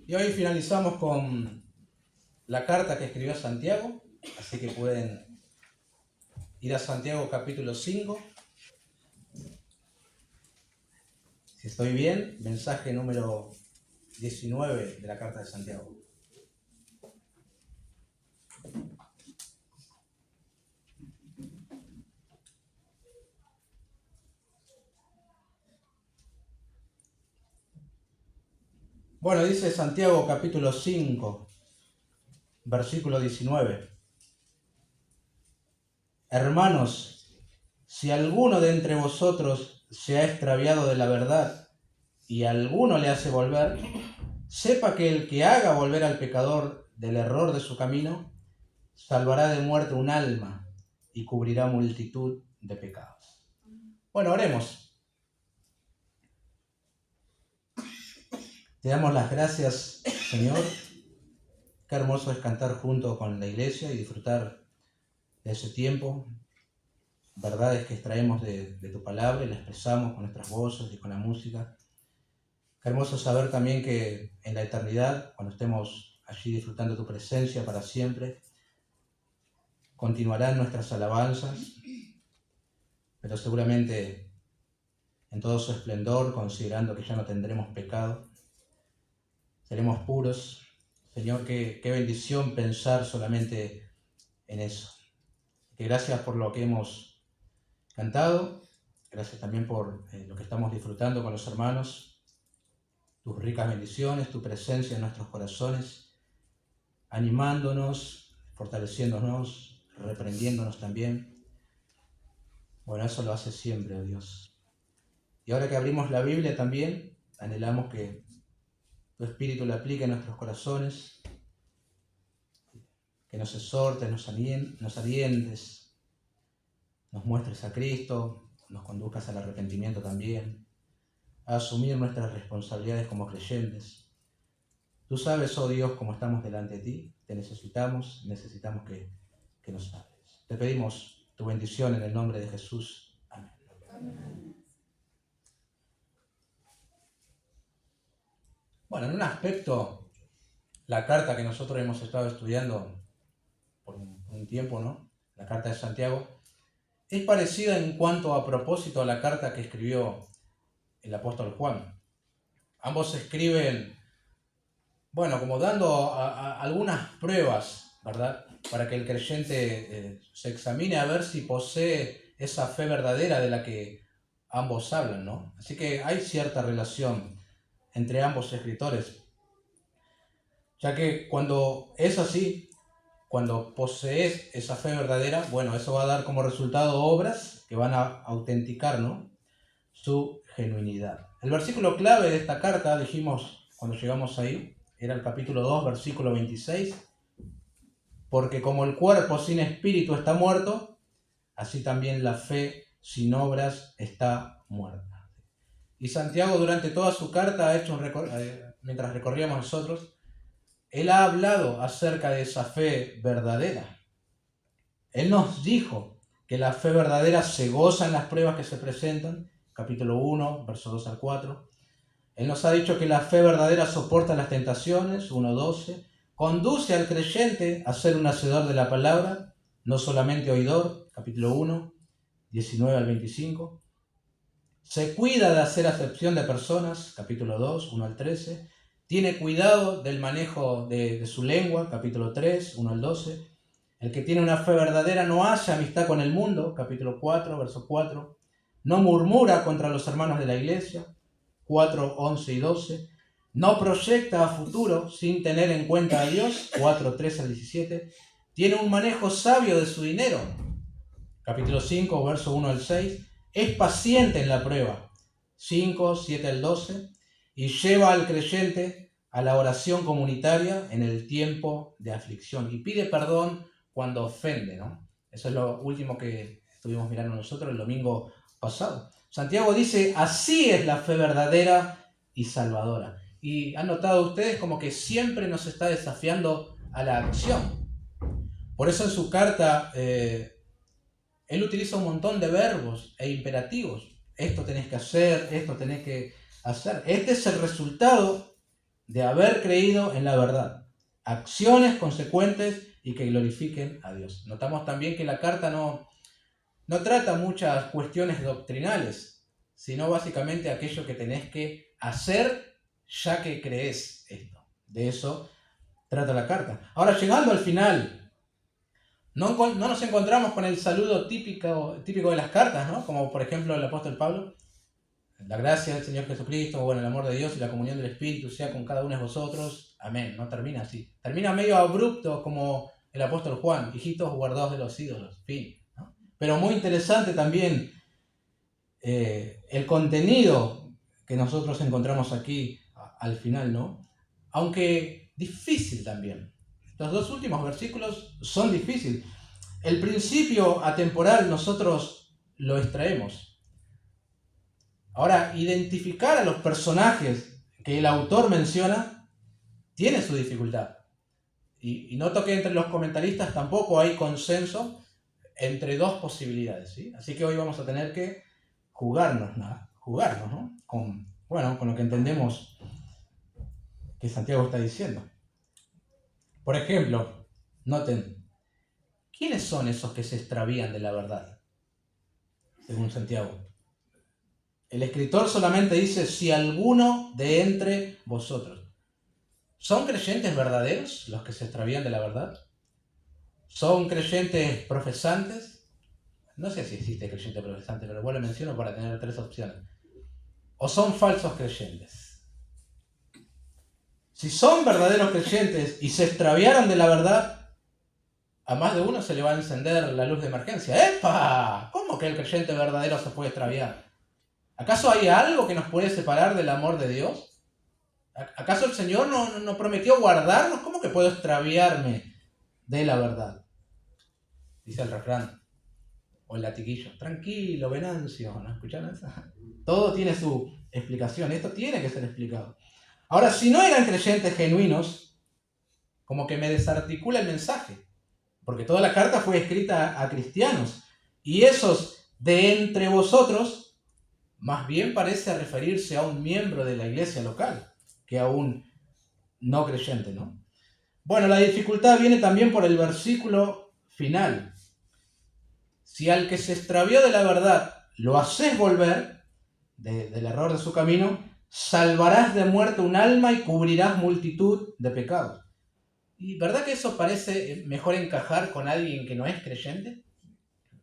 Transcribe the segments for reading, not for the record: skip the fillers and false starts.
Y hoy finalizamos con la carta que escribió Santiago, así que pueden ir a Santiago capítulo 5. Si estoy bien, mensaje número 19 de la carta de Santiago. Bueno, dice Santiago capítulo 5, versículo 19. Hermanos, si alguno de entre vosotros se ha extraviado de la verdad y alguno le hace volver, sepa que el que haga volver al pecador del error de su camino, salvará de muerte un alma y cubrirá multitud de pecados. Bueno, oremos. Te damos las gracias, Señor. Qué hermoso es cantar junto con la iglesia y disfrutar de ese tiempo. Verdades que extraemos de tu palabra y la expresamos con nuestras voces y con la música. Qué hermoso saber también que en la eternidad, cuando estemos allí disfrutando tu presencia para siempre, continuarán nuestras alabanzas, pero seguramente en todo su esplendor, considerando que ya no tendremos pecado, seremos puros. Señor, qué bendición pensar solamente en eso. Que gracias por lo que hemos cantado, gracias también por lo que estamos disfrutando con los hermanos, tus ricas bendiciones, tu presencia en nuestros corazones, animándonos, fortaleciéndonos, reprendiéndonos también. Bueno, eso lo hace siempre, oh Dios. Y ahora que abrimos la Biblia también, anhelamos que tu Espíritu la aplique en nuestros corazones, que nos exhortes, nos alientes, nos muestres a Cristo, nos conduzcas al arrepentimiento también, a asumir nuestras responsabilidades como creyentes. Tú sabes, oh Dios, cómo estamos delante de ti, te necesitamos que nos hables. Te pedimos tu bendición en el nombre de Jesús. Amén. Amén. Bueno, en un aspecto, la carta que nosotros hemos estado estudiando por un tiempo, ¿no? La carta de Santiago, es parecida en cuanto a propósito a la carta que escribió el apóstol Juan. Ambos escriben, bueno, como dando algunas pruebas, ¿verdad? Para que el creyente se examine a ver si posee esa fe verdadera de la que ambos hablan, ¿no? Así que hay cierta relación entre ambos escritores, ya que cuando es así, cuando posees esa fe verdadera, bueno, eso va a dar como resultado obras que van a autenticar, ¿no?, su genuinidad. El versículo clave de esta carta, dijimos cuando llegamos ahí, era el capítulo 2, versículo 26, porque como el cuerpo sin espíritu está muerto, así también la fe sin obras está muerta. Y Santiago durante toda su carta ha hecho, mientras recorríamos nosotros, él ha hablado acerca de esa fe verdadera. Él nos dijo que la fe verdadera se goza en las pruebas que se presentan, capítulo 1, versos 2 al 4. Él nos ha dicho que la fe verdadera soporta las tentaciones, 1:12. Conduce al creyente a ser un hacedor de la palabra, no solamente oidor, capítulo 1, 19 al 25. Se cuida de hacer acepción de personas, capítulo 2, 1 al 13. Tiene cuidado del manejo de su lengua, capítulo 3, 1 al 12. El que tiene una fe verdadera no hace amistad con el mundo, capítulo 4, verso 4. No murmura contra los hermanos de la iglesia, 4, 11 y 12. No proyecta a futuro sin tener en cuenta a Dios, 4, 13 al 17. Tiene un manejo sabio de su dinero, capítulo 5, verso 1 al 6. Es paciente en la prueba, 5, 7 al 12. Y lleva al creyente a la oración comunitaria en el tiempo de aflicción. Y pide perdón cuando ofende, ¿no? Eso es lo último que estuvimos mirando nosotros el domingo pasado. Santiago dice, así es la fe verdadera y salvadora. Y han notado ustedes como que siempre nos está desafiando a la acción. Por eso en su carta, él utiliza un montón de verbos e imperativos. Esto tenés que hacer, esto tenés que hacer. Este es el resultado de haber creído en la verdad. Acciones consecuentes y que glorifiquen a Dios. Notamos también que la carta no trata muchas cuestiones doctrinales, sino básicamente aquello que tenés que hacer ya que crees esto. De eso trata la carta. Ahora, llegando al final, no nos encontramos con el saludo típico de las cartas, ¿no? Como por ejemplo el apóstol Pablo. La gracia del Señor Jesucristo, bueno, el amor de Dios y la comunión del Espíritu sea con cada uno de vosotros. Amén. No termina así. Termina medio abrupto como el apóstol Juan. Hijitos guardados de los ídolos. Fin. ¿No? Pero muy interesante también el contenido que nosotros encontramos aquí al final, ¿no? Aunque difícil también. Los dos últimos versículos son difíciles. El principio atemporal nosotros lo extraemos. Ahora, identificar a los personajes que el autor menciona tiene su dificultad. Y noto que entre los comentaristas tampoco hay consenso entre dos posibilidades, ¿sí? Así que hoy vamos a tener que jugarnos, ¿no? Con lo que entendemos que Santiago está diciendo. Por ejemplo, noten, ¿quiénes son esos que se extravían de la verdad? Según Santiago. El escritor solamente dice, si alguno de entre vosotros. ¿Son creyentes verdaderos los que se extravían de la verdad? ¿Son creyentes profesantes? No sé si existe creyente profesante, pero igual lo menciono para tener tres opciones. ¿O son falsos creyentes? Si son verdaderos creyentes y se extraviaron de la verdad, a más de uno se le va a encender la luz de emergencia. ¡Epa! ¿Cómo que el creyente verdadero se puede extraviar? ¿Acaso hay algo que nos puede separar del amor de Dios? ¿Acaso el Señor no prometió guardarnos? ¿Cómo que puedo extraviarme de la verdad? Dice el refrán, o el latiguillo. Tranquilo, Venancio, ¿no escucharon eso? Todo tiene su explicación, esto tiene que ser explicado. Ahora, si no eran creyentes genuinos, como que me desarticula el mensaje, porque toda la carta fue escrita a cristianos, y esos de entre vosotros, más bien parece referirse a un miembro de la iglesia local, que a un no creyente, ¿no? Bueno, la dificultad viene también por el versículo final. Si al que se extravió de la verdad lo haces volver del error de su camino, salvarás de muerte un alma y cubrirás multitud de pecados. ¿Y verdad que eso parece mejor encajar con alguien que no es creyente?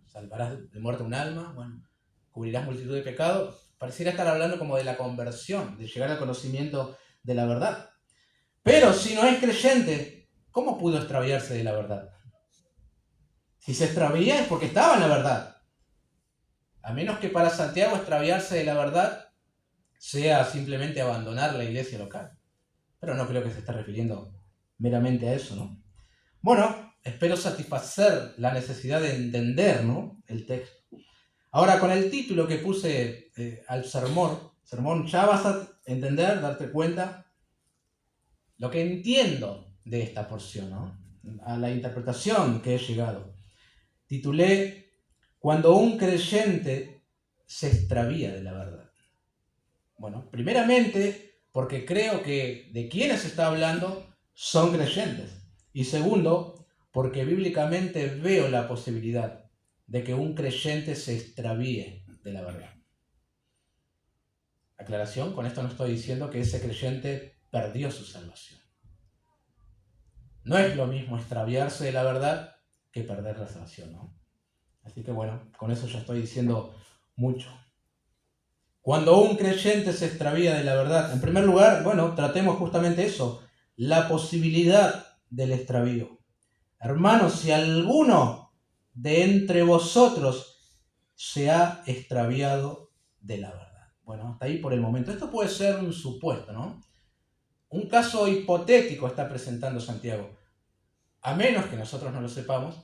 Salvarás de muerte un alma, bueno, cubrirás multitud de pecados. Pareciera estar hablando como de la conversión, de llegar al conocimiento de la verdad. Pero si no es creyente, ¿cómo pudo extraviarse de la verdad? Si se extravía es porque estaba en la verdad. A menos que para Santiago extraviarse de la verdad sea simplemente abandonar la iglesia local. Pero no creo que se esté refiriendo meramente a eso, ¿no? Bueno, espero satisfacer la necesidad de entender, ¿no?, el texto. Ahora, con el título que puse al sermón, ya vas a entender, darte cuenta lo que entiendo de esta porción, ¿no?, a la interpretación que he llegado. Titulé Cuando un creyente se extravía de la verdad. Bueno, primeramente, porque creo que de quienes está hablando son creyentes. Y segundo, porque bíblicamente veo la posibilidad de que un creyente se extravíe de la verdad. Aclaración, con esto no estoy diciendo que ese creyente perdió su salvación. No es lo mismo extraviarse de la verdad que perder la salvación, ¿no? Así que bueno, con eso ya estoy diciendo mucho. Cuando un creyente se extravía de la verdad, en primer lugar, bueno, tratemos justamente eso, la posibilidad del extravío. Hermanos, si alguno de entre vosotros se ha extraviado de la verdad. Bueno, hasta ahí por el momento. Esto puede ser un supuesto, ¿no? Un caso hipotético está presentando Santiago. A menos que nosotros no lo sepamos,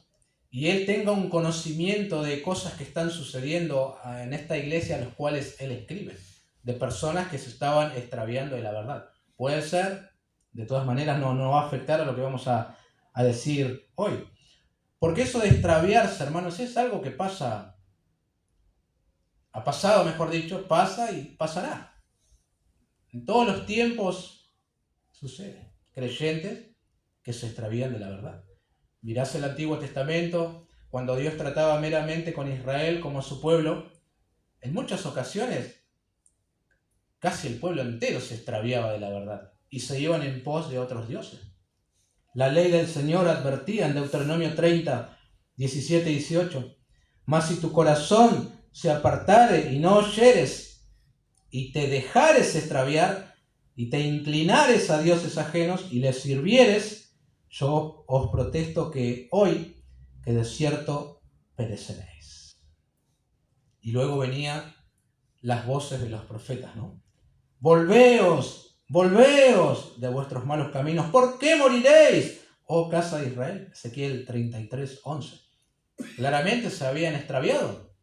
y él tenga un conocimiento de cosas que están sucediendo en esta iglesia a las cuales él escribe, de personas que se estaban extraviando de la verdad. Puede ser, de todas maneras no va a afectar a lo que vamos a decir hoy. Porque eso de extraviarse, hermanos, es algo que pasa, ha pasado, mejor dicho, pasa y pasará. En todos los tiempos Sucede. Creyentes que se extravían de la verdad. Mirás el Antiguo Testamento, cuando Dios trataba meramente con Israel como su pueblo, en muchas ocasiones casi el pueblo entero se extraviaba de la verdad y se iban en pos de otros dioses. La ley del Señor advertía en Deuteronomio 30, 17 y 18, mas si tu corazón se apartare y no oyeres, y te dejares extraviar, y te inclinares a dioses ajenos, y les sirvieres, yo os protesto que hoy, que de cierto pereceréis. Y luego venían las voces de los profetas, ¿no? Volveos, volveos de vuestros malos caminos. ¿Por qué moriréis, oh casa de Israel? Ezequiel 33, 11. Claramente se habían extraviado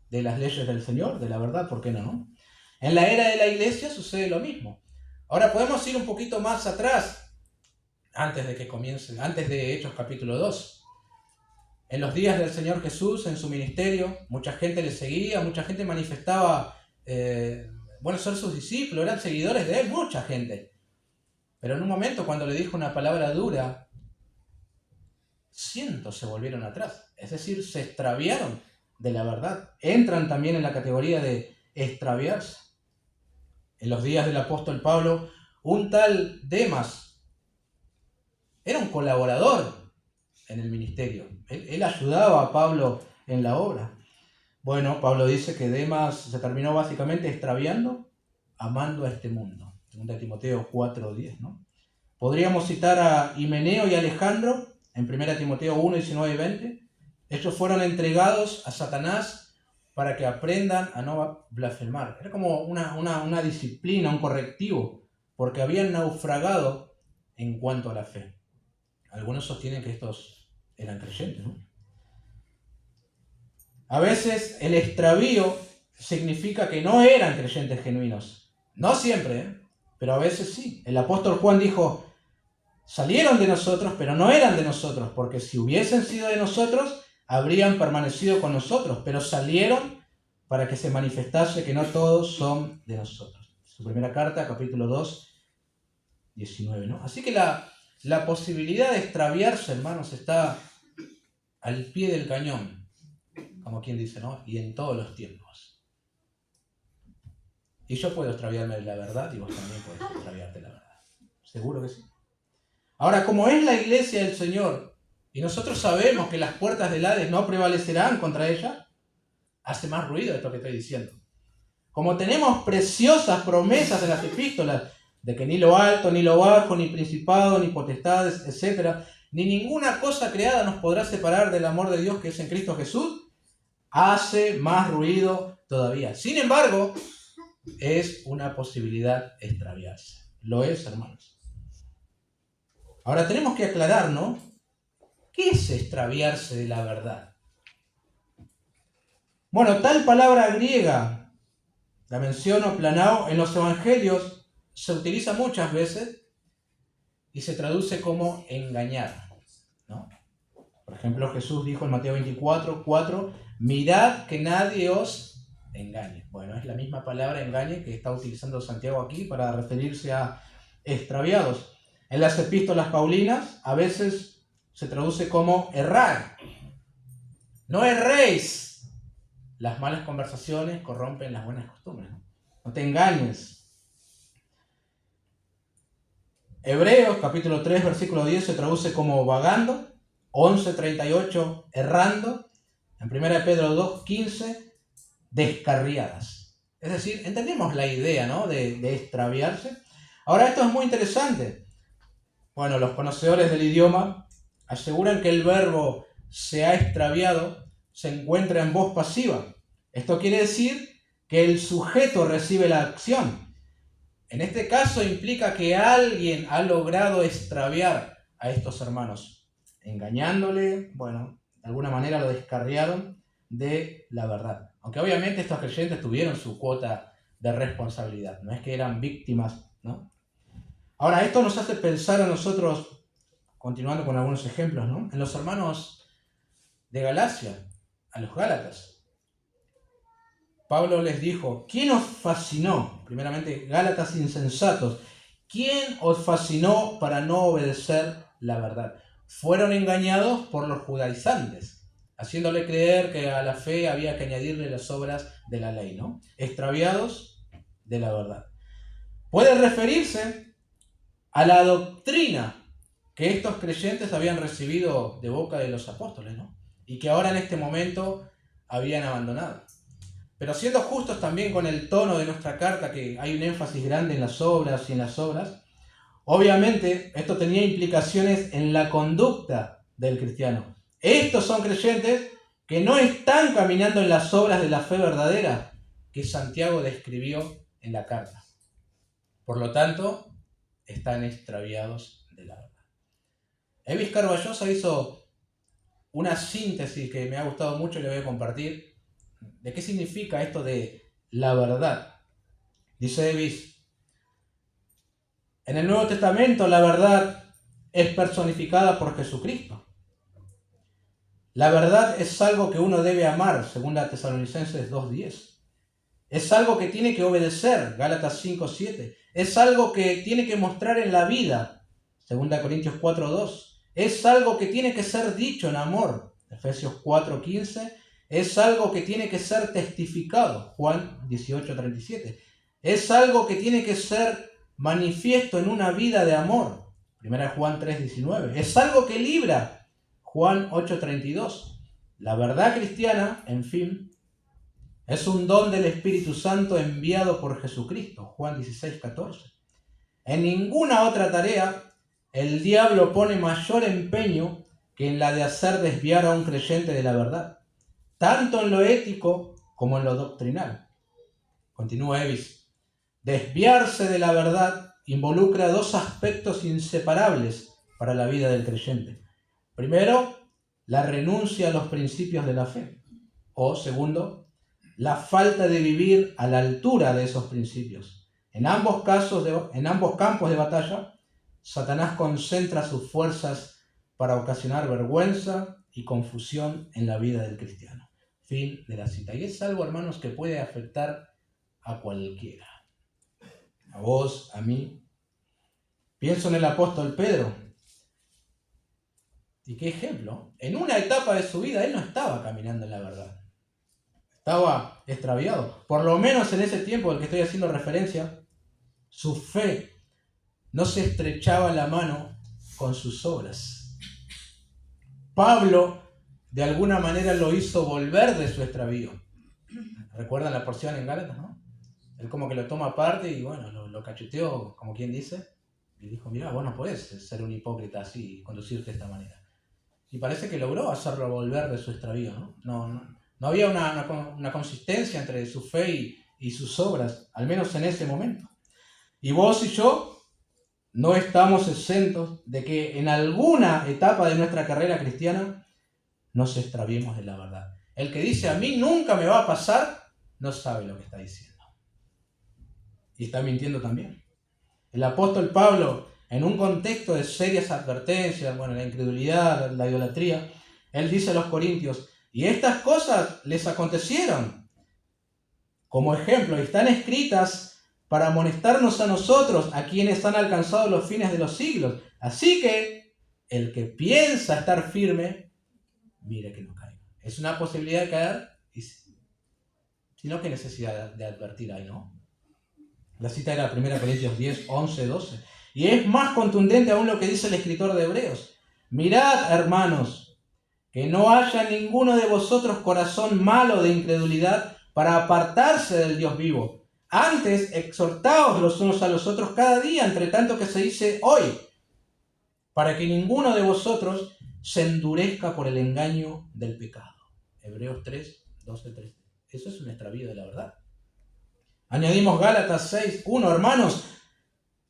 de las leyes del Señor, de la verdad, ¿por qué no? En la era de la iglesia sucede lo mismo. Ahora podemos ir un poquito más atrás, antes de Hechos capítulo 2. En los días del Señor Jesús, en su ministerio, mucha gente le seguía, mucha gente manifestaba ser sus discípulos, eran seguidores de él, mucha gente. Pero en un momento, cuando le dijo una palabra dura, cientos se volvieron atrás. Es decir, se extraviaron de la verdad. Entran también en la categoría de extraviarse. En los días del apóstol Pablo, un tal Demas era un colaborador en el ministerio. Él ayudaba a Pablo en la obra. Bueno, Pablo dice que Demas se terminó básicamente extraviando, amando a este mundo. 2 Timoteo 4:10, ¿no? Podríamos citar a Himeneo y Alejandro en 1 Timoteo 1, 19 y 20. Ellos fueron entregados a Satanás para que aprendan a no blasfemar. Era como una disciplina, un correctivo, porque habían naufragado en cuanto a la fe. Algunos sostienen que estos eran creyentes, ¿no? A veces el extravío significa que no eran creyentes genuinos. No siempre, pero a veces sí. El apóstol Juan dijo, salieron de nosotros, pero no eran de nosotros, porque si hubiesen sido de nosotros, habrían permanecido con nosotros, pero salieron para que se manifestase que no todos son de nosotros. Su primera carta, capítulo 2, 19, ¿no? Así que la posibilidad de extraviarse, hermanos, está al pie del cañón, como quien dice, ¿no? Y en todos los tiempos. Y yo puedo extraviarme de la verdad y vos también podés extraviarte de la verdad. Seguro que sí. Ahora, como es la iglesia del Señor, y nosotros sabemos que las puertas del Hades no prevalecerán contra ella, hace más ruido esto que estoy diciendo. Como tenemos preciosas promesas en las epístolas, de que ni lo alto, ni lo bajo, ni principado, ni potestades, etc., ni ninguna cosa creada nos podrá separar del amor de Dios que es en Cristo Jesús, hace más ruido todavía. Sin embargo, es una posibilidad extraviarse. Lo es, hermanos. Ahora tenemos que aclarar, ¿no? ¿Qué es extraviarse de la verdad? Bueno, tal palabra griega, la menciono planao, en los evangelios se utiliza muchas veces y se traduce como engañar, ¿no? Por ejemplo, Jesús dijo en Mateo 24, 4, mirad que nadie os engañe. Bueno, es la misma palabra engañe que está utilizando Santiago aquí para referirse a extraviados. En las epístolas paulinas a veces se traduce como errar. No erréis. Las malas conversaciones corrompen las buenas costumbres. No te engañes. Hebreos capítulo 3 versículo 10 se traduce como vagando. 11:38 errando. En 1 Pedro 2:15 descarriadas. Es decir, entendemos la idea, ¿no? de extraviarse. Ahora esto es muy interesante. Bueno, los conocedores del idioma aseguran que el verbo se ha extraviado se encuentra en voz pasiva. Esto quiere decir que el sujeto recibe la acción. En este caso implica que alguien ha logrado extraviar a estos hermanos, engañándole, bueno, de alguna manera lo descarriaron de la verdad. Aunque obviamente estos creyentes tuvieron su cuota de responsabilidad, no es que eran víctimas, ¿no? Ahora, esto nos hace pensar a nosotros, continuando con algunos ejemplos, ¿no? En los hermanos de Galacia, a los Gálatas. Pablo les dijo, ¿quién os fascinó? Primeramente, Gálatas insensatos. ¿Quién os fascinó para no obedecer la verdad? Fueron engañados por los judaizantes, haciéndole creer que a la fe había que añadirle las obras de la ley, ¿no? Extraviados de la verdad. Puede referirse a la doctrina que estos creyentes habían recibido de boca de los apóstoles, ¿no? Y que ahora en este momento habían abandonado. Pero siendo justos también con el tono de nuestra carta, que hay un énfasis grande en las obras y en las obras, obviamente esto tenía implicaciones en la conducta del cristiano. Estos son creyentes que no están caminando en las obras de la fe verdadera que Santiago describió en la carta. Por lo tanto, están extraviados de la verdad. Evis Carballosa hizo una síntesis que me ha gustado mucho y le voy a compartir de qué significa esto de la verdad. Dice Evis: en el Nuevo Testamento la verdad es personificada por Jesucristo. La verdad es algo que uno debe amar, según la Tesalonicenses 2:10. Es algo que tiene que obedecer, Gálatas 5:7. Es algo que tiene que mostrar en la vida, 2 Corintios 4:2. Es algo que tiene que ser dicho en amor, Efesios 4:15. Es algo que tiene que ser testificado, Juan 18:37. Es algo que tiene que ser manifiesto en una vida de amor, 1 Juan 3:19. Es algo que libra, Juan 8:32. La verdad cristiana, en fin, es un don del Espíritu Santo enviado por Jesucristo, Juan 16:14. En ninguna otra tarea el diablo pone mayor empeño que en la de hacer desviar a un creyente de la verdad, tanto en lo ético como en lo doctrinal. Continúa Evis: desviarse de la verdad involucra dos aspectos inseparables para la vida del creyente. Primero, la renuncia a los principios de la fe. O segundo, la falta de vivir a la altura de esos principios. En ambos campos de batalla, Satanás concentra sus fuerzas para ocasionar vergüenza y confusión en la vida del cristiano. Fin de la cita. Y es algo, hermanos, que puede afectar a cualquiera. A vos, a mí. Pienso en el apóstol Pedro. Y qué ejemplo. En una etapa de su vida él no estaba caminando en la verdad. Estaba extraviado. Por lo menos en ese tiempo del que estoy haciendo referencia, su fe no se estrechaba la mano con sus obras. Pablo de alguna manera lo hizo volver de su extravío. ¿Recuerdan la porción en Gálatas, no? Él como que lo toma aparte y bueno, lo cacheteó, como quien dice, y dijo: mira, vos no podés ser un hipócrita así y conducirte de esta manera. Y parece que logró hacerlo volver de su extravío, ¿no? No había una consistencia entre su fe y sus obras, al menos en ese momento. Y vos y yo no estamos exentos de que en alguna etapa de nuestra carrera cristiana nos extraviemos de la verdad. El que dice: a mí nunca me va a pasar, no sabe lo que está diciendo. Y está mintiendo también. El apóstol Pablo, en un contexto de serias advertencias, la incredulidad, la idolatría, él dice a los corintios: y estas cosas les acontecieron como ejemplo, y están escritas para amonestarnos a nosotros, a quienes han alcanzado los fines de los siglos. Así que el que piensa estar firme, mire que no caiga. Es una posibilidad de caer, sino que necesidad de advertir ahí, ¿no? La cita era 1 Corintios 10, 11, 12. Y es más contundente aún lo que dice el escritor de Hebreos. Mirad, hermanos, que no haya ninguno de vosotros corazón malo de incredulidad para apartarse del Dios vivo. Antes, exhortaos los unos a los otros cada día, entre tanto que se dice hoy, para que ninguno de vosotros se endurezca por el engaño del pecado. Hebreos 3, 12, 13. Eso es un extravío de la verdad. Añadimos Gálatas 6, 1. Hermanos,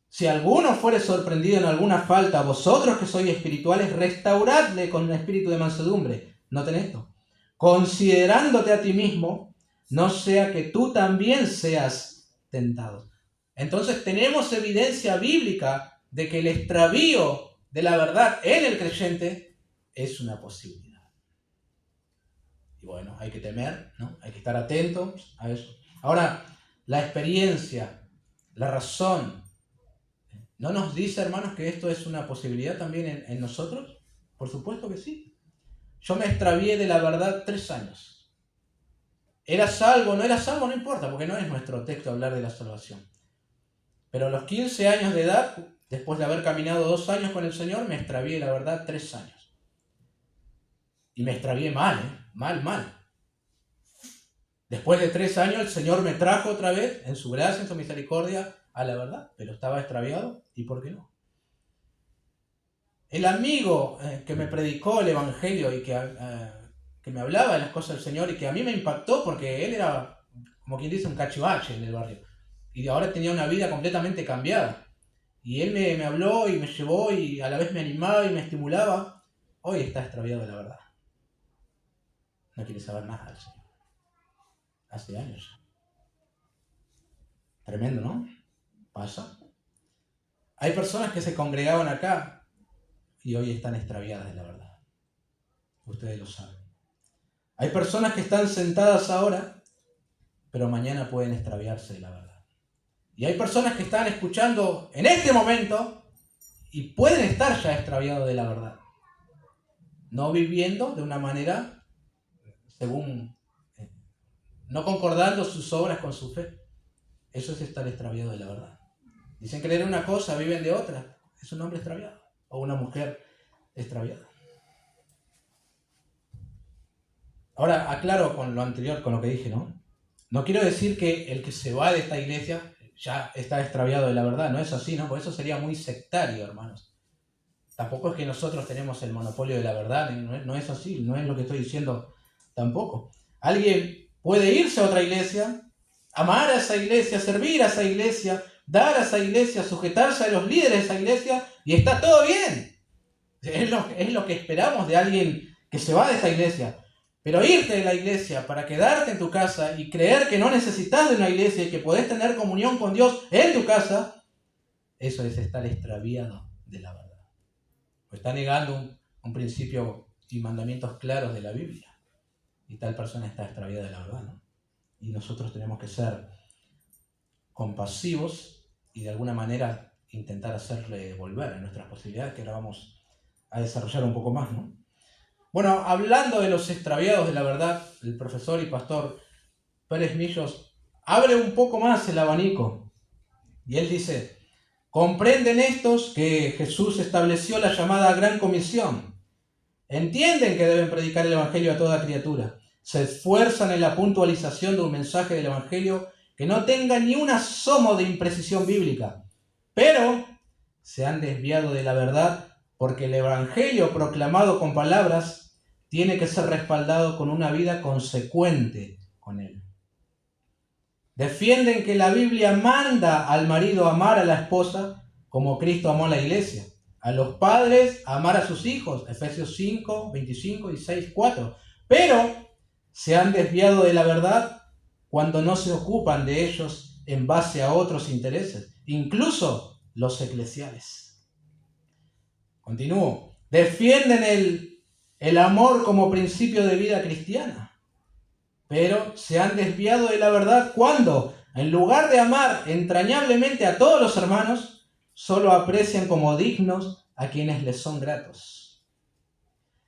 si alguno fuere sorprendido en alguna falta, vosotros que sois espirituales, restauradle con un espíritu de mansedumbre. Noten esto. Considerándote a ti mismo, no sea que tú también seas tentado. Entonces tenemos evidencia bíblica de que el extravío de la verdad en el creyente es una posibilidad. Y bueno, hay que temer, ¿no? Hay que estar atentos a eso. Ahora, la experiencia, la razón, ¿No nos dice, hermanos, que esto es una posibilidad también en nosotros? Por supuesto que sí. Yo me extravié de la verdad 3 años. ¿Era salvo? ¿No era salvo? No importa, porque no es nuestro texto hablar de la salvación. Pero a los 15 años de edad, después de haber caminado 2 años con el Señor, me extravié, la verdad, 3 años. Y me extravié mal, mal. Después de 3 años, el Señor me trajo otra vez, en su gracia, en su misericordia, a la verdad. Pero estaba extraviado, ¿y por qué no? El amigo que me predicó el Evangelio y que me hablaba de las cosas del Señor y que a mí me impactó porque él era, como quien dice, un cachivache en el barrio. Y ahora tenía una vida completamente cambiada. Y él me habló y me llevó y a la vez me animaba y me estimulaba. Hoy está extraviado de la verdad. No quiere saber nada del Señor. Hace años. Tremendo, ¿no? Pasa. Hay personas que se congregaban acá y hoy están extraviadas de la verdad. Ustedes lo saben. Hay personas que están sentadas ahora, pero mañana pueden extraviarse de la verdad. Y hay personas que están escuchando en este momento y pueden estar ya extraviados de la verdad. No viviendo de una manera según, no concordando sus obras con su fe. Eso es estar extraviado de la verdad. Dicen creer una cosa, viven de otra. Es un hombre extraviado o una mujer extraviada. Ahora aclaro con lo anterior, con lo que dije, ¿no? No quiero decir que el que se va de esta iglesia ya está extraviado de la verdad. No es así, ¿no? Porque eso sería muy sectario, hermanos. Tampoco es que nosotros tenemos el monopolio de la verdad. No es así, no es lo que estoy diciendo tampoco. Alguien puede irse a otra iglesia, amar a esa iglesia, servir a esa iglesia, dar a esa iglesia, sujetarse a los líderes de esa iglesia y está todo bien. Es lo que esperamos de alguien que se va de esta iglesia. Pero irte de la iglesia para quedarte en tu casa y creer que no necesitas de una iglesia y que podés tener comunión con Dios en tu casa, eso es estar extraviado de la verdad. O está negando un principio y mandamientos claros de la Biblia. Y tal persona está extraviada de la verdad, ¿no? Y nosotros tenemos que ser compasivos y de alguna manera intentar hacerle volver a nuestras posibilidades, que ahora vamos a desarrollar un poco más, ¿no? Bueno, hablando de los extraviados de la verdad, el profesor y pastor Pérez Millos abre un poco más el abanico y él dice: comprenden estos que Jesús estableció la llamada Gran Comisión, entienden que deben predicar el Evangelio a toda criatura, se esfuerzan en la puntualización de un mensaje del Evangelio que no tenga ni un asomo de imprecisión bíblica, pero se han desviado de la verdad porque el Evangelio proclamado con palabras tiene que ser respaldado con una vida consecuente con él. Defienden que la Biblia manda al marido a amar a la esposa como Cristo amó a la iglesia, a los padres a amar a sus hijos, Efesios 5, 25 y 6, 4. Pero se han desviado de la verdad cuando no se ocupan de ellos en base a otros intereses, incluso los eclesiales. Continúo. Defienden el amor como principio de vida cristiana, pero se han desviado de la verdad cuando, en lugar de amar entrañablemente a todos los hermanos, solo aprecian como dignos a quienes les son gratos.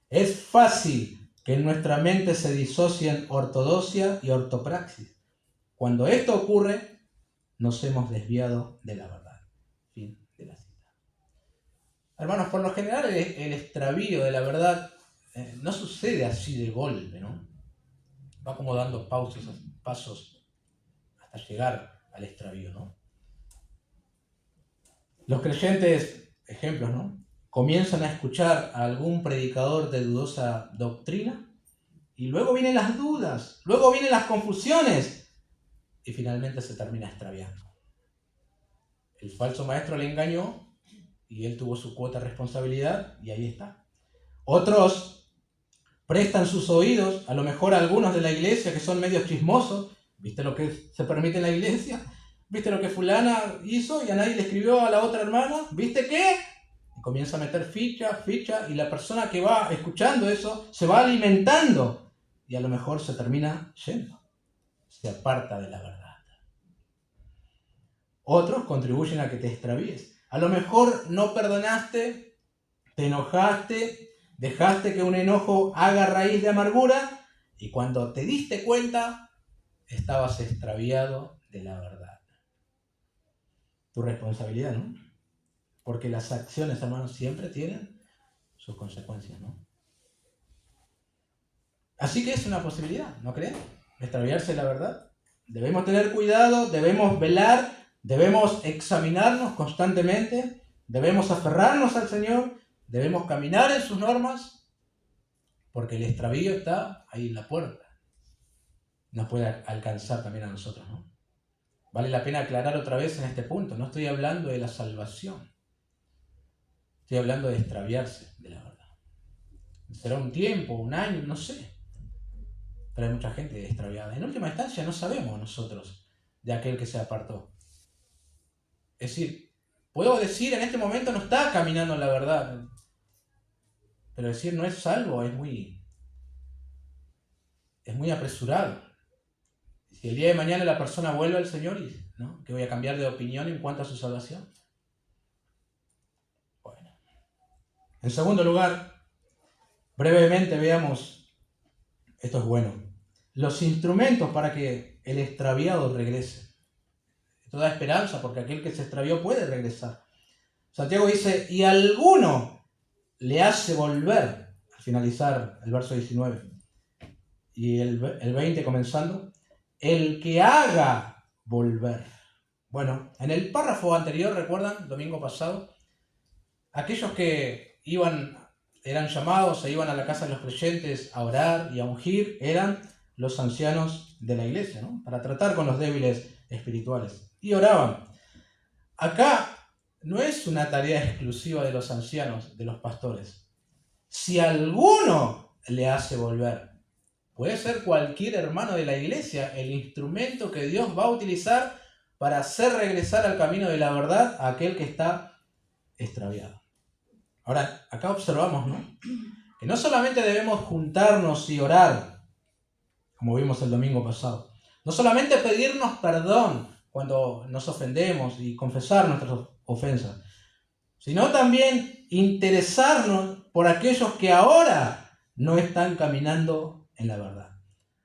Es fácil que en nuestra mente se disocien ortodoxia y ortopraxis. Cuando esto ocurre, nos hemos desviado de la verdad. Fin de la cita. Hermanos, por lo general el extravío de la verdad no sucede así de golpe, ¿no? Va como dando pasos hasta llegar al extravío, ¿no? Los creyentes, ejemplos, ¿no? Comienzan a escuchar a algún predicador de dudosa doctrina y luego vienen las dudas, luego vienen las confusiones y finalmente se termina extraviando. El falso maestro le engañó y él tuvo su cuota de responsabilidad y ahí está. Otros prestan sus oídos, a lo mejor a algunos de la iglesia que son medios chismosos. ¿Viste lo que se permite en la iglesia? ¿Viste lo que fulana hizo y a nadie le escribió a la otra hermana? ¿Viste qué? Y comienza a meter ficha, y la persona que va escuchando eso se va alimentando y a lo mejor se termina yendo. Se aparta de la verdad. Otros contribuyen a que te extravíes. A lo mejor no perdonaste, te enojaste, dejaste que un enojo haga raíz de amargura y cuando te diste cuenta, estabas extraviado de la verdad. Tu responsabilidad, ¿no? Porque las acciones, hermanos, siempre tienen sus consecuencias, ¿no? Así que es una posibilidad, ¿no creen? Extraviarse de la verdad. Debemos tener cuidado, debemos velar, debemos examinarnos constantemente, debemos aferrarnos al Señor, debemos caminar en sus normas, porque el extravío está ahí en la puerta. Nos puede alcanzar también a nosotros, ¿no? Vale la pena aclarar otra vez en este punto, no estoy hablando de la salvación, estoy hablando de extraviarse de la verdad. Será un tiempo, un año, no sé. Pero hay mucha gente extraviada. En última instancia no sabemos nosotros de aquel que se apartó. Es decir, puedo decir en este momento no está caminando en la verdad. Pero decir no es salvo es muy apresurado. Si el día de mañana la persona vuelve al Señor, ¿no? ¿Que voy a cambiar de opinión en cuanto a su salvación? Bueno. En segundo lugar, brevemente veamos, esto es bueno, los instrumentos para que el extraviado regrese. Esto da esperanza porque aquel que se extravió puede regresar. Santiago dice, y alguno le hace volver, al finalizar el verso 19, y el 20 comenzando, el que haga volver. Bueno, en el párrafo anterior, ¿recuerdan? Domingo pasado, aquellos que eran llamados e iban a la casa de los creyentes a orar y a ungir, eran los ancianos de la iglesia, ¿no? Para tratar con los débiles espirituales. Y oraban. Acá no es una tarea exclusiva de los ancianos, de los pastores. Si alguno le hace volver, puede ser cualquier hermano de la iglesia el instrumento que Dios va a utilizar para hacer regresar al camino de la verdad a aquel que está extraviado. Ahora, acá observamos, ¿no? Que no solamente debemos juntarnos y orar, como vimos el domingo pasado, no solamente pedirnos perdón cuando nos ofendemos y confesar nuestras ofensas, sino también interesarnos por aquellos que ahora no están caminando en la verdad.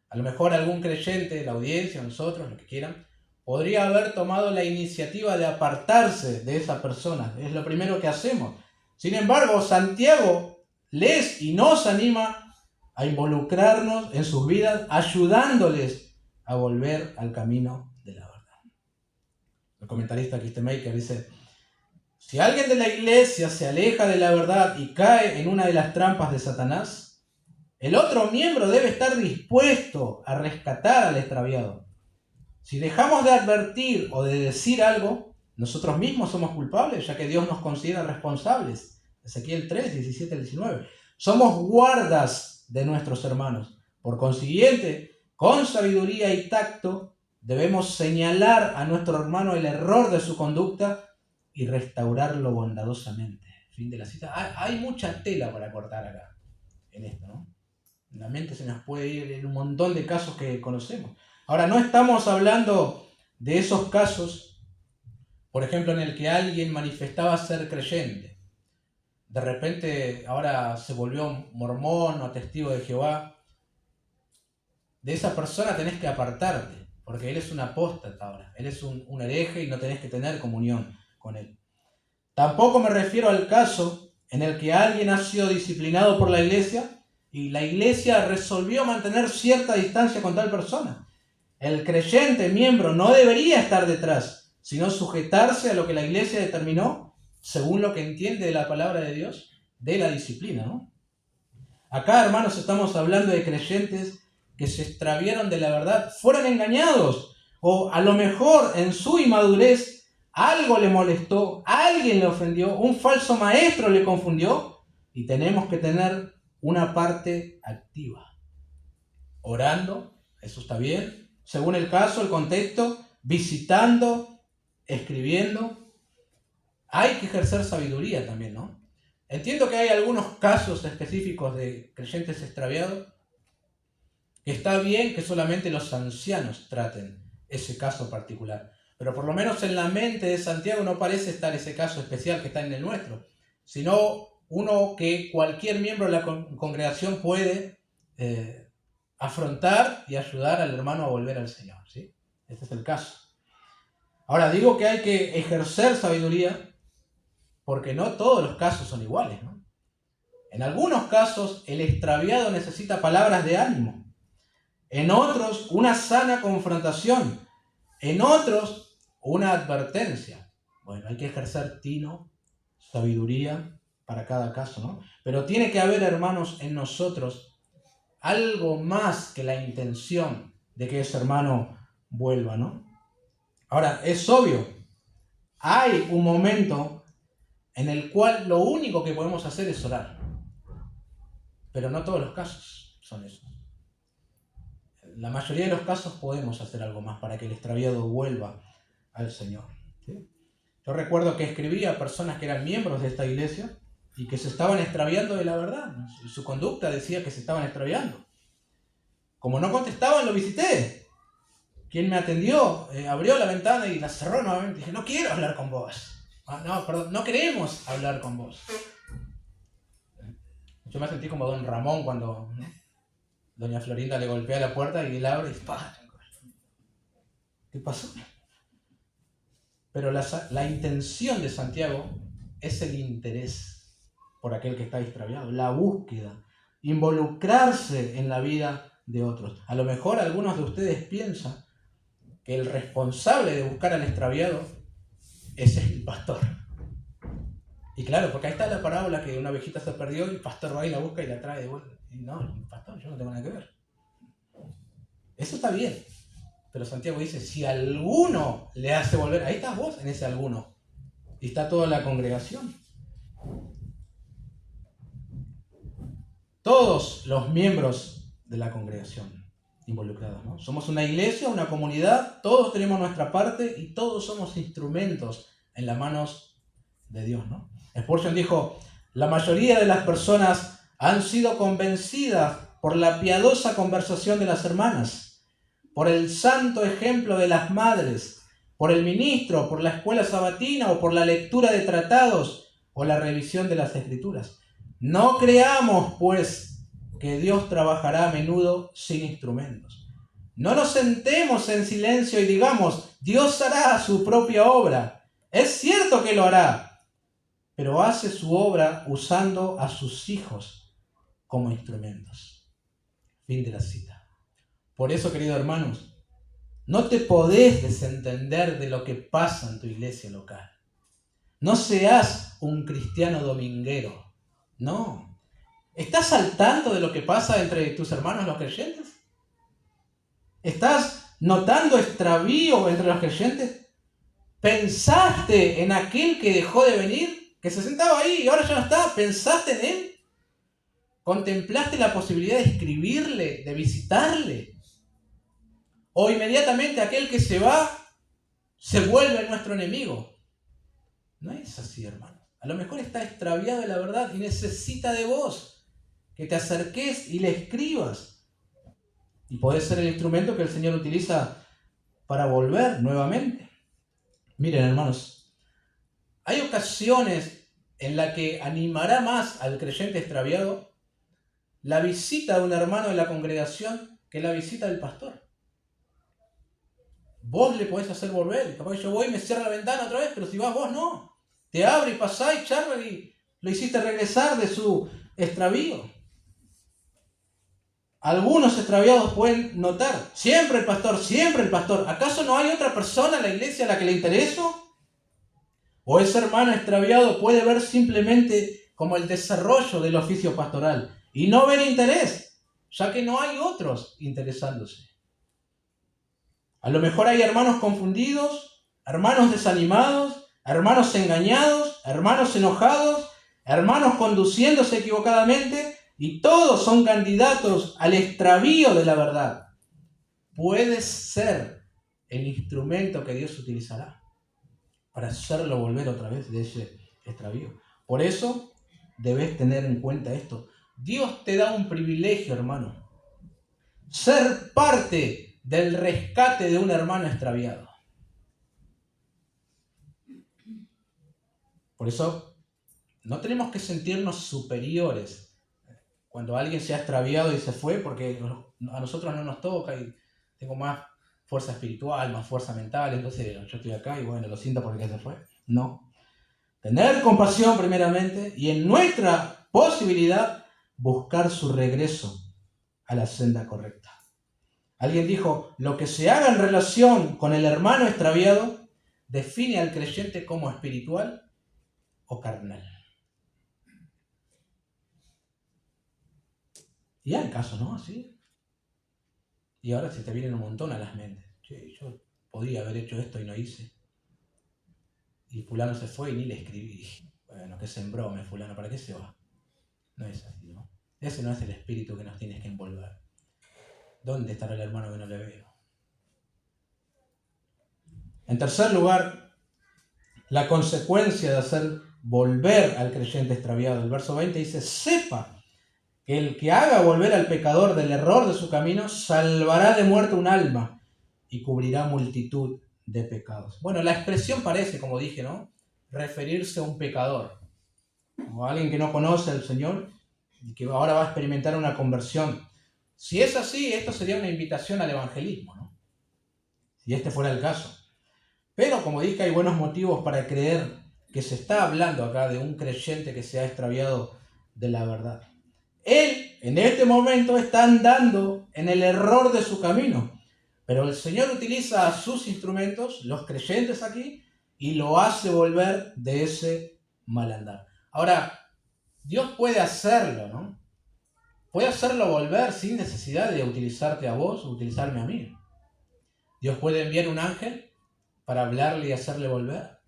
A lo mejor algún creyente, la audiencia, nosotros, lo que quieran, podría haber tomado la iniciativa de apartarse de esa persona. Es lo primero que hacemos. Sin embargo, Santiago les y nos anima a involucrarnos en sus vidas, ayudándoles a volver al camino de la verdad. El comentarista Kistemaker dice, si alguien de la iglesia se aleja de la verdad y cae en una de las trampas de Satanás, el otro miembro debe estar dispuesto a rescatar al extraviado. Si dejamos de advertir o de decir algo, nosotros mismos somos culpables, ya que Dios nos considera responsables. Ezequiel 3, 17 al 19. Somos guardas de nuestros hermanos. Por consiguiente, con sabiduría y tacto, debemos señalar a nuestro hermano el error de su conducta y restaurarlo bondadosamente. Fin de la cita. Hay mucha tela para cortar acá, en esto, ¿no? La mente se nos puede ir en un montón de casos que conocemos. Ahora, no estamos hablando de esos casos, por ejemplo, en el que alguien manifestaba ser creyente. De repente, ahora se volvió mormón o testigo de Jehová. De esa persona tenés que apartarte, porque él es un apóstata ahora. Él es un hereje y no tenés que tener comunión con él. Tampoco me refiero al caso en el que alguien ha sido disciplinado por la iglesia y la iglesia resolvió mantener cierta distancia con tal persona. El creyente miembro no debería estar detrás, sino sujetarse a lo que la iglesia determinó, según lo que entiende de la palabra de Dios, de la disciplina, ¿no? Acá, hermanos, estamos hablando de creyentes que se extraviaron de la verdad, fueron engañados, o a lo mejor en su inmadurez algo le molestó, alguien le ofendió, un falso maestro le confundió, y tenemos que tener una parte activa. Orando, eso está bien, según el caso, el contexto, visitando, escribiendo. Hay que ejercer sabiduría también, ¿no? Entiendo que hay algunos casos específicos de creyentes extraviados, que está bien que solamente los ancianos traten ese caso particular. pero por lo menos en la mente de Santiago no parece estar ese caso especial que está en el nuestro, sino uno que cualquier miembro de la congregación puede afrontar y ayudar al hermano a volver al Señor, ¿sí? Este es el caso. Ahora, digo que hay que ejercer sabiduría porque no todos los casos son iguales, ¿no? En algunos casos, el extraviado necesita palabras de ánimo. En otros, una sana confrontación. En otros, una advertencia. Bueno, hay que ejercer tino, sabiduría para cada caso, ¿no? Pero tiene que haber, hermanos, en nosotros algo más que la intención de que ese hermano vuelva, ¿no? Ahora, es obvio, hay un momento en el cual lo único que podemos hacer es orar. Pero no todos los casos son esos. La mayoría de los casos podemos hacer algo más para que el extraviado vuelva al Señor, ¿sí? Yo recuerdo que escribí a personas que eran miembros de esta iglesia y que se estaban extraviando de la verdad. Su conducta decía que se estaban extraviando. Como no contestaban, lo visité. Quien me atendió abrió la ventana y la cerró nuevamente. Dije, no quiero hablar con vos. No queremos hablar con vos. Yo me sentí como Don Ramón cuando, ¿no?, doña Florinda le golpea la puerta y él abre y dice, ¿qué pasó? Pero la intención de Santiago es el interés por aquel que está extraviado, la búsqueda, involucrarse en la vida de otros. A lo mejor algunos de ustedes piensan que el responsable de buscar al extraviado es el pastor. Y claro, porque ahí está la parábola que una ovejita se perdió y el pastor va y la busca y la trae de vuelta. Y no, pastor, yo no tengo nada que ver. Eso está bien. Pero Santiago dice, si alguno le hace volver, ahí estás vos en ese alguno. Y está toda la congregación. Todos los miembros de la congregación involucrados, ¿no? Somos una iglesia, una comunidad, todos tenemos nuestra parte y todos somos instrumentos en las manos de Dios, ¿no? Spurgeon dijo, la mayoría de las personas han sido convencidas por la piadosa conversación de las hermanas, por el santo ejemplo de las madres, por el ministro, por la escuela sabatina o por la lectura de tratados o la revisión de las escrituras. No creamos, pues, que Dios trabajará a menudo sin instrumentos. No nos sentemos en silencio y digamos, Dios hará su propia obra. Es cierto que lo hará, pero hace su obra usando a sus hijos como instrumentos. Fin de la cita. Por eso, queridos hermanos, no te podés desentender de lo que pasa en tu iglesia local. No seas un cristiano dominguero. No. ¿Estás al tanto de lo que pasa entre tus hermanos los creyentes? ¿Estás notando extravío entre los creyentes? ¿Pensaste en aquel que dejó de venir? Que se sentaba ahí y ahora ya no está. ¿Pensaste en él? ¿Contemplaste la posibilidad de escribirle, de visitarle? ¿O inmediatamente aquel que se va se vuelve nuestro enemigo? No es así, hermano. A lo mejor está extraviado de la verdad y necesita de vos, que te acerques y le escribas. Y podés ser el instrumento que el Señor utiliza para volver nuevamente. Miren, hermanos, hay ocasiones en las que animará más al creyente extraviado la visita de un hermano de la congregación que la visita del pastor. Vos le podés hacer volver. Capaz que yo voy y me cierro la ventana otra vez, pero si vas vos no. Te abre y pasás y charla y lo hiciste regresar de su extravío. Algunos extraviados pueden notar, siempre el pastor, siempre el pastor. ¿Acaso no hay otra persona en la iglesia a la que le intereso? O ese hermano extraviado puede ver simplemente como el desarrollo del oficio pastoral y no ver interés, ya que no hay otros interesándose. A lo mejor hay hermanos confundidos, hermanos desanimados, hermanos engañados, hermanos enojados, hermanos conduciéndose equivocadamente y todos son candidatos al extravío de la verdad. Puedes ser el instrumento que Dios utilizará para hacerlo volver otra vez de ese extravío. Por eso debes tener en cuenta esto. Dios te da un privilegio, hermano. Ser parte del rescate de un hermano extraviado. Por eso no tenemos que sentirnos superiores cuando alguien se ha extraviado y se fue, porque a nosotros no nos toca y tengo más fuerza espiritual, más fuerza mental, entonces yo estoy acá y bueno, lo siento porque se fue. No. Tener compasión primeramente y en nuestra posibilidad buscar su regreso a la senda correcta. Alguien dijo, lo que se haga en relación con el hermano extraviado define al creyente como espiritual o carnal. Y hay casos, ¿no? Así. Y ahora se te vienen un montón a las mentes. Che, yo podía haber hecho esto y no hice. Y fulano se fue y ni le escribí. Bueno, que sembró fulano, ¿para qué se va? No es así, ¿no? Ese no es el espíritu que nos tienes que envolver. ¿Dónde estará el hermano que no le veo? En tercer lugar, la consecuencia de hacer volver al creyente extraviado. El verso 20 dice, sepa que el que haga volver al pecador del error de su camino, salvará de muerte un alma y cubrirá multitud de pecados. Bueno, la expresión parece, como dije, ¿no? Referirse a un pecador, o a alguien que no conoce al Señor y que ahora va a experimentar una conversión. Si es así, esto sería una invitación al evangelismo, ¿no? Si este fuera el caso. Pero, como dije, hay buenos motivos para creer que se está hablando acá de un creyente que se ha extraviado de la verdad. Él, en este momento, está andando en el error de su camino. Pero el Señor utiliza a sus instrumentos, los creyentes aquí, y lo hace volver de ese mal andar. Ahora, Dios puede hacerlo, ¿no? Puede hacerlo volver sin necesidad de utilizarte a vos o utilizarme a mí. Dios puede enviar un ángel para hablarle y hacerle volver.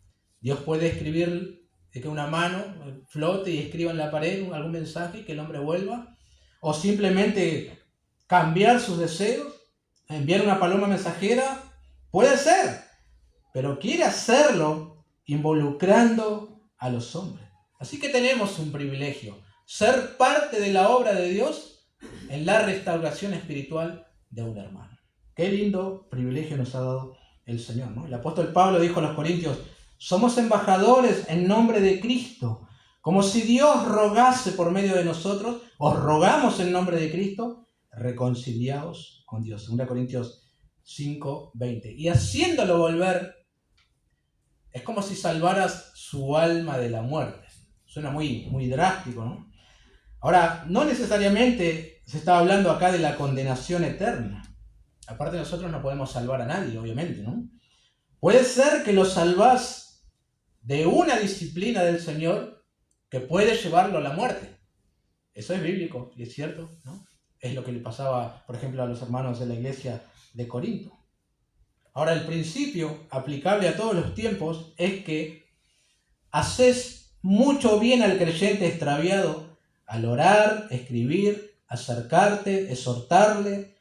Dios puede escribir que una mano flote y escriba en la pared algún mensaje y que el hombre vuelva. O simplemente cambiar sus deseos, enviar una paloma mensajera. Puede ser, pero quiere hacerlo involucrando a los hombres. Así que tenemos un privilegio, ser parte de la obra de Dios en la restauración espiritual de un hermano. Qué lindo privilegio nos ha dado el Señor, ¿no? El apóstol Pablo dijo a los Corintios, somos embajadores en nombre de Cristo, como si Dios rogase por medio de nosotros, os rogamos en nombre de Cristo, reconciliaos con Dios. 2 Corintios 5:20. Y haciéndolo volver, es como si salvaras su alma de la muerte. Suena muy, muy drástico, ¿no? Ahora, no necesariamente se está hablando acá de la condenación eterna. Aparte, nosotros no podemos salvar a nadie, obviamente, ¿no? Puede ser que lo salvás de una disciplina del Señor que puede llevarlo a la muerte. Eso es bíblico y es cierto, ¿no? Es lo que le pasaba, por ejemplo, a los hermanos de la iglesia de Corinto. Ahora, el principio aplicable a todos los tiempos es que haces mucho bien al creyente extraviado al orar, escribir, acercarte, exhortarle,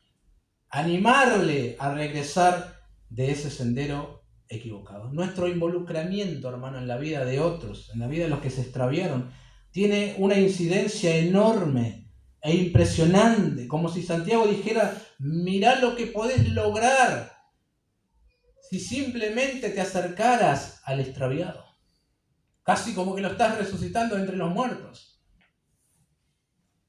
animarle a regresar de ese sendero equivocado. Nuestro involucramiento, hermano, en la vida de otros, en la vida de los que se extraviaron, tiene una incidencia enorme e impresionante, como si Santiago dijera, mirá lo que podés lograr si simplemente te acercaras al extraviado. Casi como que lo estás resucitando entre los muertos.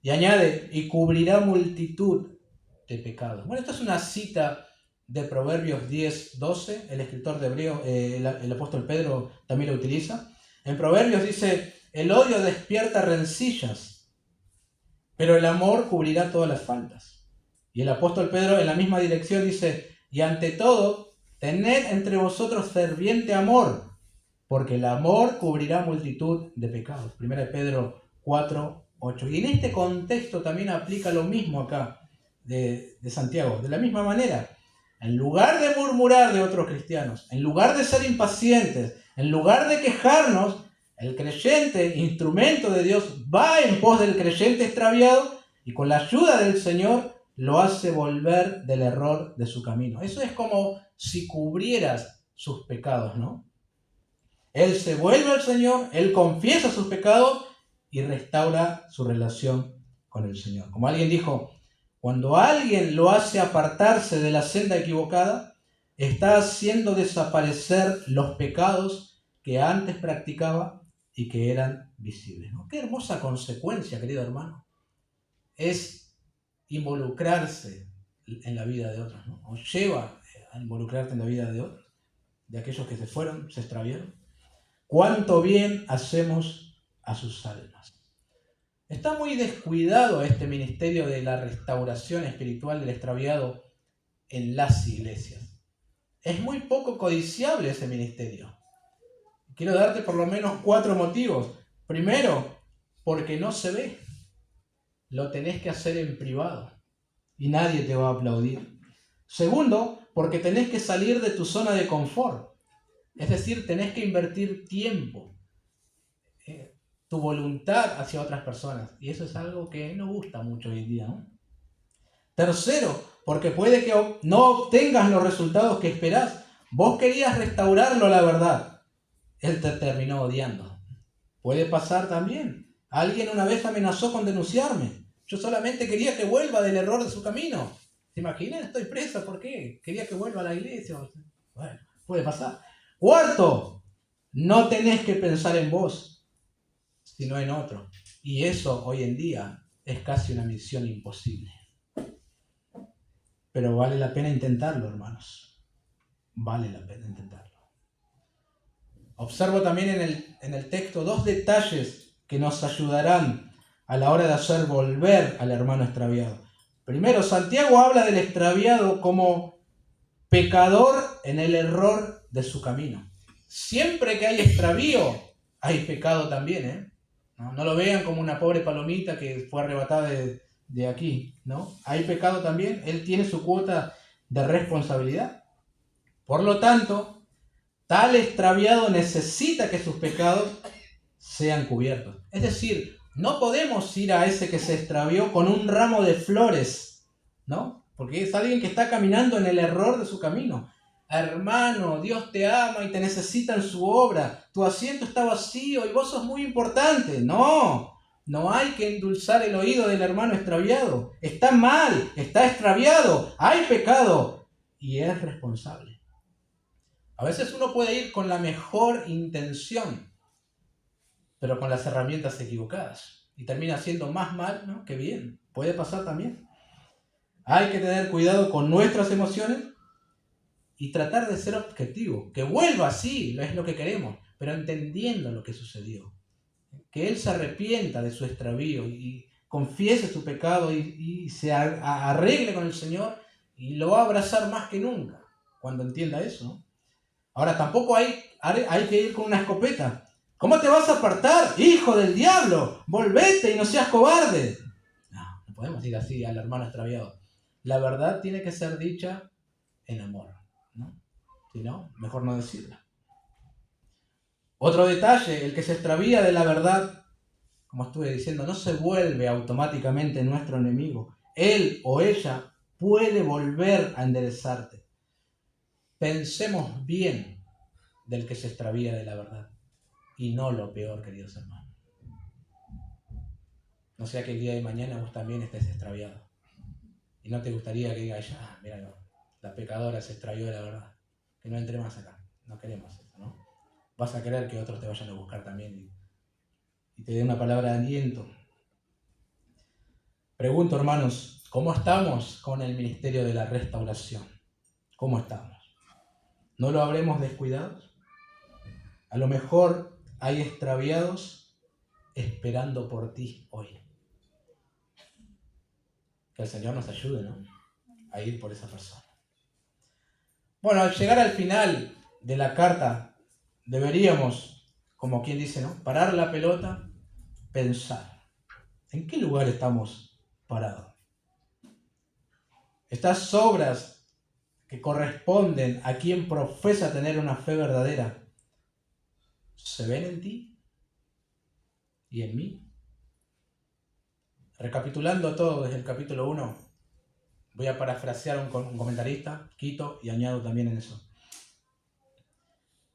Y añade, y cubrirá multitud de pecados. Bueno, esta es una cita de Proverbios 10:12. El escritor de Hebreo, el apóstol Pedro también lo utiliza. En Proverbios dice, el odio despierta rencillas, pero el amor cubrirá todas las faltas. Y el apóstol Pedro en la misma dirección dice, y ante todo, tened entre vosotros ferviente amor, porque el amor cubrirá multitud de pecados. 1 Pedro 4:8. Y en este contexto también aplica lo mismo acá de Santiago. De la misma manera, en lugar de murmurar de otros cristianos, en lugar de ser impacientes, en lugar de quejarnos, el creyente, instrumento de Dios, va en pos del creyente extraviado y con la ayuda del Señor lo hace volver del error de su camino. Eso es como si cubrieras sus pecados, ¿no? Él se vuelve al Señor, él confiesa sus pecados y restaura su relación con el Señor. Como alguien dijo, cuando alguien lo hace apartarse de la senda equivocada, está haciendo desaparecer los pecados que antes practicaba y que eran visibles, ¿no? Qué hermosa consecuencia, querido hermano, es involucrarse en la vida de otros, ¿no? O lleva a involucrarte en la vida de otros, de aquellos que se fueron, se extraviaron. Cuánto bien hacemos a sus almas. Está muy descuidado este ministerio de la restauración espiritual del extraviado en las iglesias. Es muy poco codiciable ese ministerio. Quiero darte por lo menos 4 motivos. Primero, porque no se ve. Lo tenés que hacer en privado y nadie te va a aplaudir. Segundo, porque tenés que salir de tu zona de confort. Es decir, tenés que invertir tiempo, tu voluntad hacia otras personas. Y eso es algo que no gusta mucho hoy en día, ¿no? Tercero, porque puede que no obtengas los resultados que esperás. Vos querías restaurarlo, la verdad. Él te terminó odiando. Puede pasar también. Alguien una vez amenazó con denunciarme. Yo solamente quería que vuelva del error de su camino. ¿Se imaginan? Estoy presa. ¿Por qué? Quería que vuelva a la iglesia. Bueno, puede pasar. Cuarto, no tenés que pensar en vos, sino en otro. Y eso hoy en día es casi una misión imposible. Pero vale la pena intentarlo, hermanos. Vale la pena intentarlo. Observo también en el texto 2 detalles que nos ayudarán a la hora de hacer volver al hermano extraviado. Primero, Santiago habla del extraviado como pecador en el error de su camino. Siempre que hay extravío, hay pecado también, ¿eh? No lo vean como una pobre palomita que fue arrebatada de aquí, ¿no? Hay pecado también, él tiene su cuota de responsabilidad. Por lo tanto, tal extraviado necesita que sus pecados sean cubiertos. Es decir, no podemos ir a ese que se extravió con un ramo de flores, ¿no? Porque es alguien que está caminando en el error de su camino. Hermano, Dios te ama y te necesita en su obra. Tu asiento está vacío y vos sos muy importante. No hay que endulzar el oído del hermano extraviado. Está mal, está extraviado, hay pecado y es responsable. A veces uno puede ir con la mejor intención, pero con las herramientas equivocadas. Y termina haciendo más mal, ¿no?, que bien. Puede pasar también. Hay que tener cuidado con nuestras emociones y tratar de ser objetivo. Que vuelva, sí, es lo que queremos, pero entendiendo lo que sucedió. Que él se arrepienta de su extravío y confiese su pecado y se arregle con el Señor y lo va a abrazar más que nunca cuando entienda eso, ¿no? Ahora, tampoco hay que ir con una escopeta. ¿Cómo te vas a apartar, hijo del diablo? Volvete y no seas cobarde. No podemos ir así al hermano extraviado. La verdad tiene que ser dicha en amor, ¿no? Si no, mejor no decirla. Otro detalle, el que se extravía de la verdad, como estuve diciendo, no se vuelve automáticamente nuestro enemigo. Él o ella puede volver a enderezarte. Pensemos bien del que se extravía de la verdad y no lo peor, queridos hermanos. No sea que el día de mañana vos también estés extraviado y no te gustaría que diga ella, mira, la pecadora se extravió de la verdad, que no entre más acá. No queremos eso, ¿no? Vas a querer que otros te vayan a buscar también y te den una palabra de aliento. Pregunto, hermanos, ¿cómo estamos con el ministerio de la restauración? ¿Cómo estamos? ¿No lo habremos descuidado? A lo mejor hay extraviados esperando por ti hoy. Que el Señor nos ayude, ¿no?, a ir por esa persona. Bueno, al llegar al final de la carta, deberíamos, como quien dice, ¿no?, parar la pelota, pensar. ¿En qué lugar estamos parados? Estas obras que corresponden a quien profesa tener una fe verdadera, ¿se ven en ti y en mí? Recapitulando todo desde el capítulo 1, voy a parafrasear a un comentarista, quito y añado también en eso.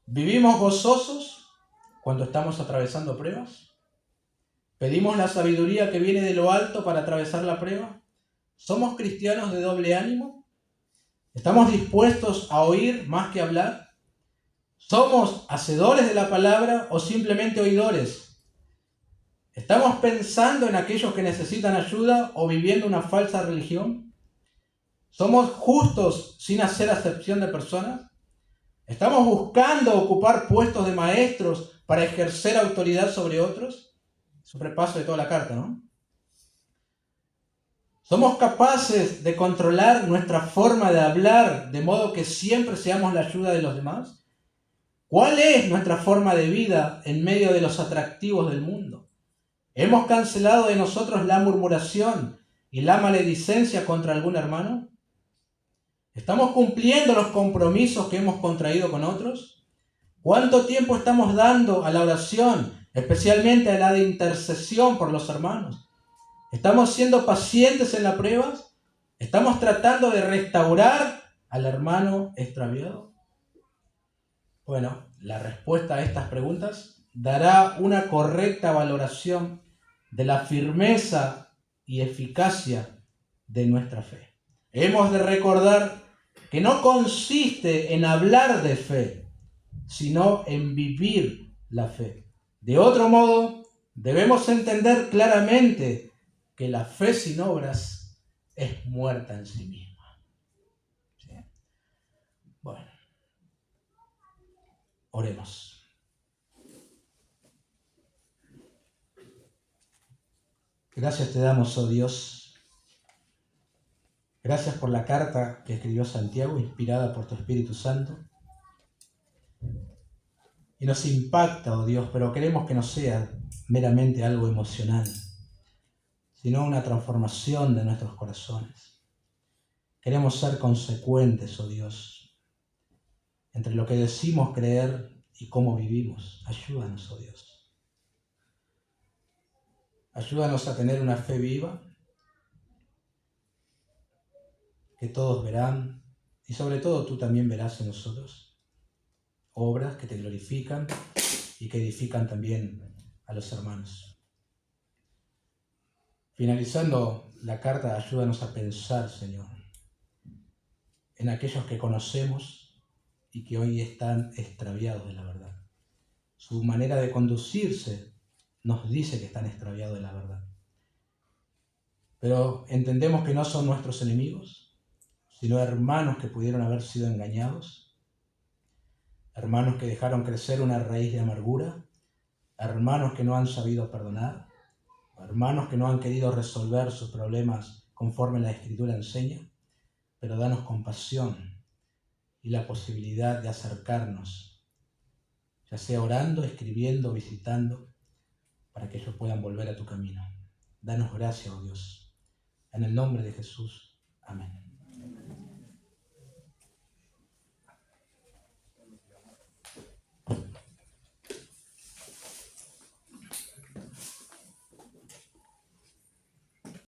¿Vivimos gozosos cuando estamos atravesando pruebas? ¿Pedimos la sabiduría que viene de lo alto para atravesar la prueba? ¿Somos cristianos de doble ánimo? ¿Estamos dispuestos a oír más que hablar? ¿Somos hacedores de la palabra o simplemente oidores? ¿Estamos pensando en aquellos que necesitan ayuda o viviendo una falsa religión? ¿Somos justos sin hacer acepción de personas? ¿Estamos buscando ocupar puestos de maestros para ejercer autoridad sobre otros? Es un repaso de toda la carta, ¿no? ¿Somos capaces de controlar nuestra forma de hablar de modo que siempre seamos la ayuda de los demás? ¿Cuál es nuestra forma de vida en medio de los atractivos del mundo? ¿Hemos cancelado de nosotros la murmuración y la maledicencia contra algún hermano? ¿Estamos cumpliendo los compromisos que hemos contraído con otros? ¿Cuánto tiempo estamos dando a la oración, especialmente a la de intercesión por los hermanos? ¿Estamos siendo pacientes en la prueba? ¿Estamos tratando de restaurar al hermano extraviado? Bueno, la respuesta a estas preguntas dará una correcta valoración de la firmeza y eficacia de nuestra fe. Hemos de recordar que no consiste en hablar de fe, sino en vivir la fe. De otro modo, debemos entender claramente que la fe sin obras es muerta en sí misma. ¿Sí? Bueno, oremos. Gracias te damos, oh Dios. Gracias por la carta que escribió Santiago, inspirada por tu Espíritu Santo. Y nos impacta, oh Dios, pero queremos que no sea meramente algo emocional, sino una transformación de nuestros corazones. Queremos ser consecuentes, oh Dios, entre lo que decimos creer y cómo vivimos. Ayúdanos, oh Dios. Ayúdanos a tener una fe viva, que todos verán, y sobre todo tú también verás en nosotros, obras que te glorifican y que edifican también a los hermanos. Finalizando la carta, ayúdanos a pensar, Señor, en aquellos que conocemos y que hoy están extraviados de la verdad. Su manera de conducirse nos dice que están extraviados de la verdad. Pero entendemos que no son nuestros enemigos, sino hermanos que pudieron haber sido engañados, hermanos que dejaron crecer una raíz de amargura, hermanos que no han sabido perdonar, hermanos que no han querido resolver sus problemas conforme la Escritura enseña, pero danos compasión y la posibilidad de acercarnos, ya sea orando, escribiendo, visitando, para que ellos puedan volver a tu camino. Danos gracia, oh Dios. En el nombre de Jesús. Amén.